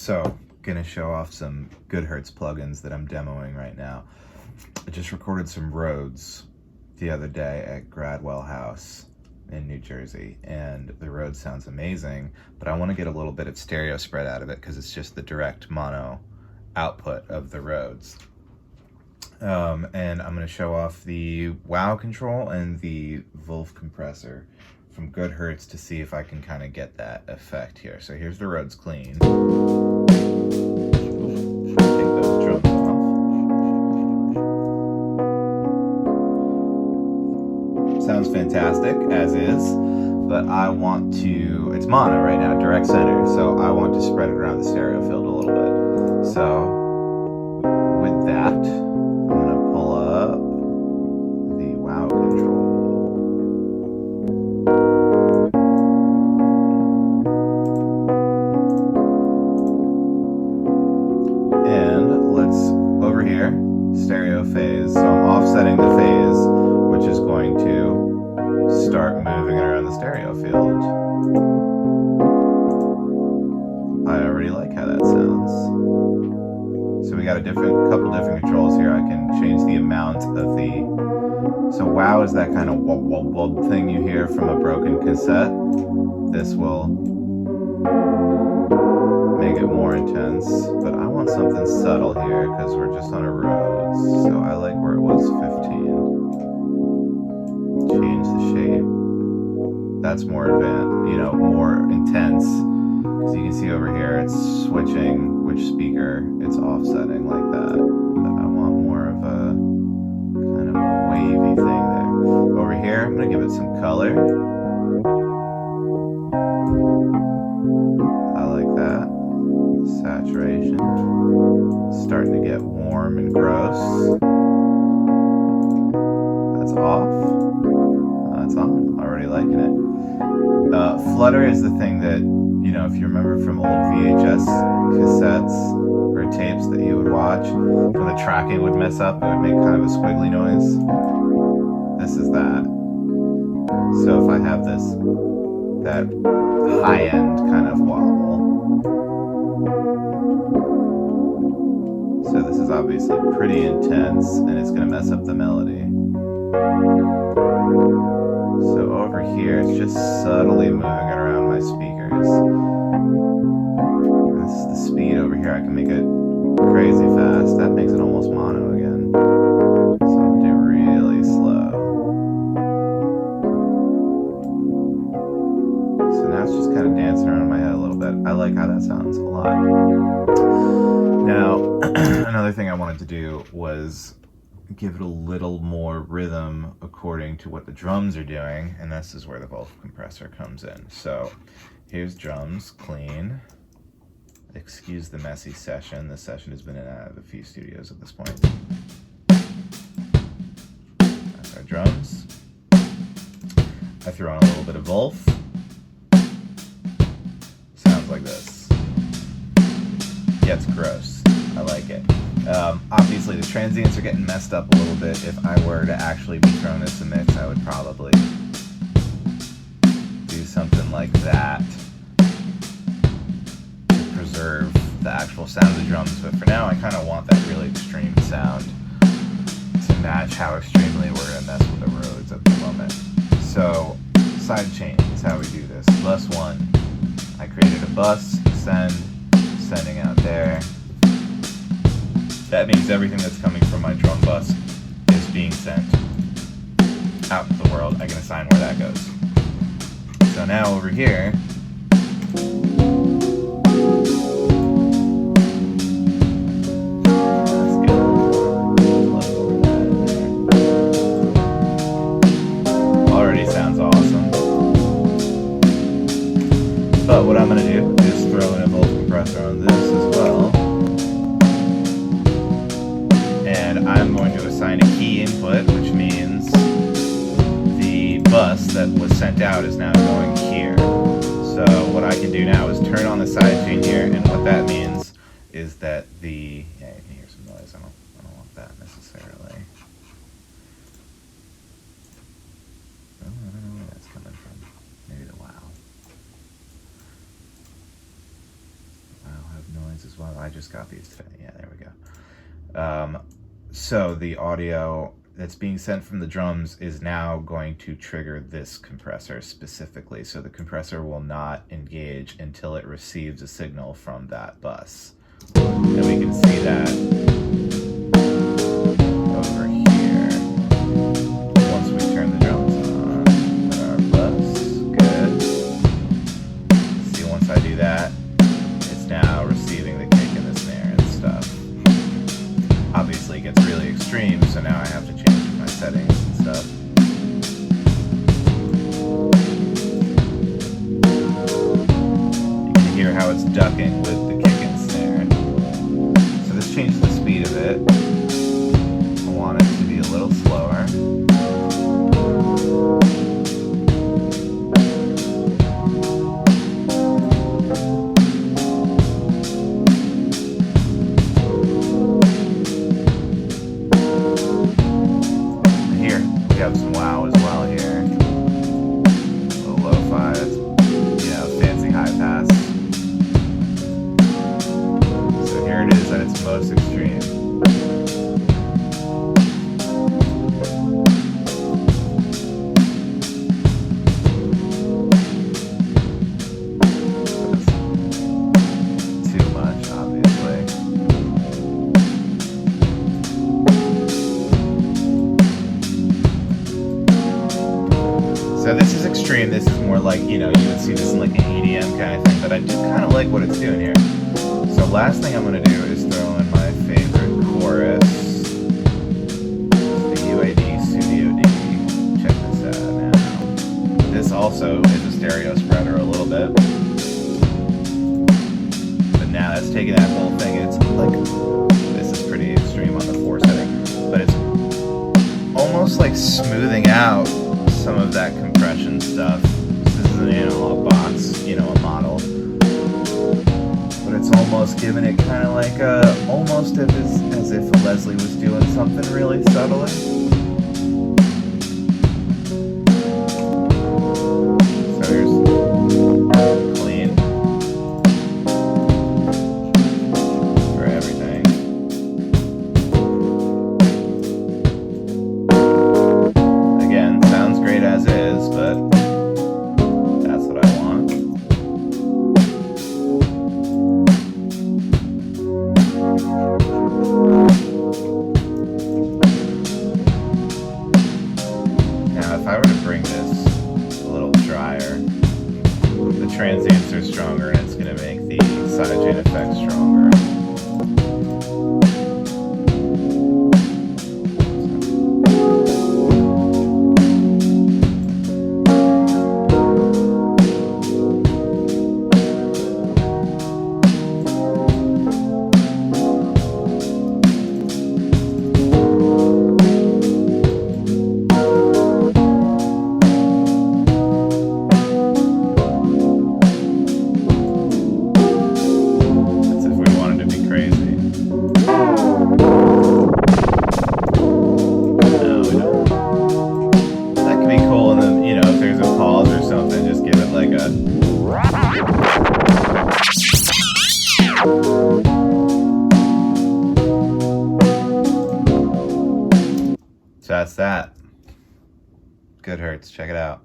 So, gonna show off some Goodhertz plugins that I'm demoing right now. I just recorded some Rhodes the other day at Gradwell House in New Jersey, and the Rhodes sounds amazing, but I want to get a little bit of stereo spread out of it because it's just the direct mono output of the Rhodes. And I'm going to show off the wow control and the Vulf compressor from Goodhertz to see if I can kind of get that effect here. So here's the Rhodes clean. Take those drums off. Sounds fantastic as is, but I want to, it's mono right now, direct center, so I want to spread it around the stereo field a little bit. So with that, I'm going to pull up the wow control. And let's, over here, stereo phase. So I'm offsetting the phase, which is going to start moving it around the stereo field. I already like how that sounds. So we got a couple different controls here. I can change the amount of the, so wow is that kind of wub wub wub thing you hear from a broken cassette. This will make it more intense, but I want something subtle here because we're just on a Rhodes. So I like where it was 15. Change the shape. That's more advanced, you know, more intense. Because you can see over here, it's switching which speaker it's offsetting like that. But I want more of a kind of wavy thing there. Over here, I'm going to give it some color. I like that. Saturation. Starting to get warm and gross. That's off. That's on. Already liking it. Flutter is the thing that, you know, if you remember from old VHS cassettes or tapes that you would watch, when the tracking would mess up, it would make kind of a squiggly noise. This is that. So if I have this, that high-end kind of wobble. So this is obviously pretty intense, and it's going to mess up the melody. So over here, it's just subtly moving it around my speakers. This is the speed over here. I can make it crazy fast. That makes it almost mono again. So I'm going to do really slow. So now it's just kind of dancing around in my head a little bit. I like how that sounds a lot. Now, another thing I wanted to do was give it a little more rhythm according to what the drums are doing, and this is where the Vulf compressor comes in. So here's drums, clean. Excuse the messy session. This session has been in and out of a few studios at this point. That's our drums. I threw on a little bit of Vulf. Sounds like this. Gets gross. I like it. Obviously, the transients are getting messed up a little bit. If I were to actually be throwing this in mix, I would probably do something like that to preserve the actual sound of the drums. But for now, I kind of want that really extreme sound to match how extremely we're going to mess with the Rhodes at the moment. So, side chain is how we do this. Bus 1. I created a bus, sending out there. That means everything that's coming from my drum bus is being sent out into the world. I can assign where that goes. So now over here, let's get a little over that there. Already sounds awesome. But what I'm going to do is throw in a Vulf compressor on this as well. And I'm going to assign a key input, which means the bus that was sent out is now going here. So what I can do now is turn on the sidechain here, and what that means is that the, yeah, you can hear some noise. I don't want that necessarily. Oh, I don't know where that's coming from. Maybe the wow. Wow have noise Rhodes as well. I just got these today. Yeah, there we go. So the audio that's being sent from the drums is now going to trigger this compressor specifically. So the compressor will not engage until it receives a signal from that bus. And we can see that over here. Once we turn the drums on our bus, good. See, once I do that, it's now receiving the kick and the snare and stuff. Obviously it gets really extreme, so now I have to change my settings and stuff. You can hear how it's ducking with the kick and snare. So this changes the speed of it. I want it to be a little slower. Have some wow as well here. A little lo-fi, that's, fancy high pass. So here it is at its most extreme. That's too much, obviously. So this is extreme. This is more like, you would see this in like an EDM kind of thing, but I do kind of like what it's doing here. So last thing I'm going to do is throw in my favorite chorus, the UAD Studio D. Check this out now. This also is a stereo spreader a little bit. But now that's taking that whole thing, it's like, this is pretty extreme on the 4 setting, but it's almost like smoothing out some of that compression stuff. This is an analog box, a model. But it's almost giving it kind of like almost as if a Leslie was doing something really subtly. So here's clean for everything. As is, but that's what I want. Now, if I were to bring this a little drier, the transients are stronger and it's going to make the sidechain effect stronger. So that's that. Goodhertz, check it out.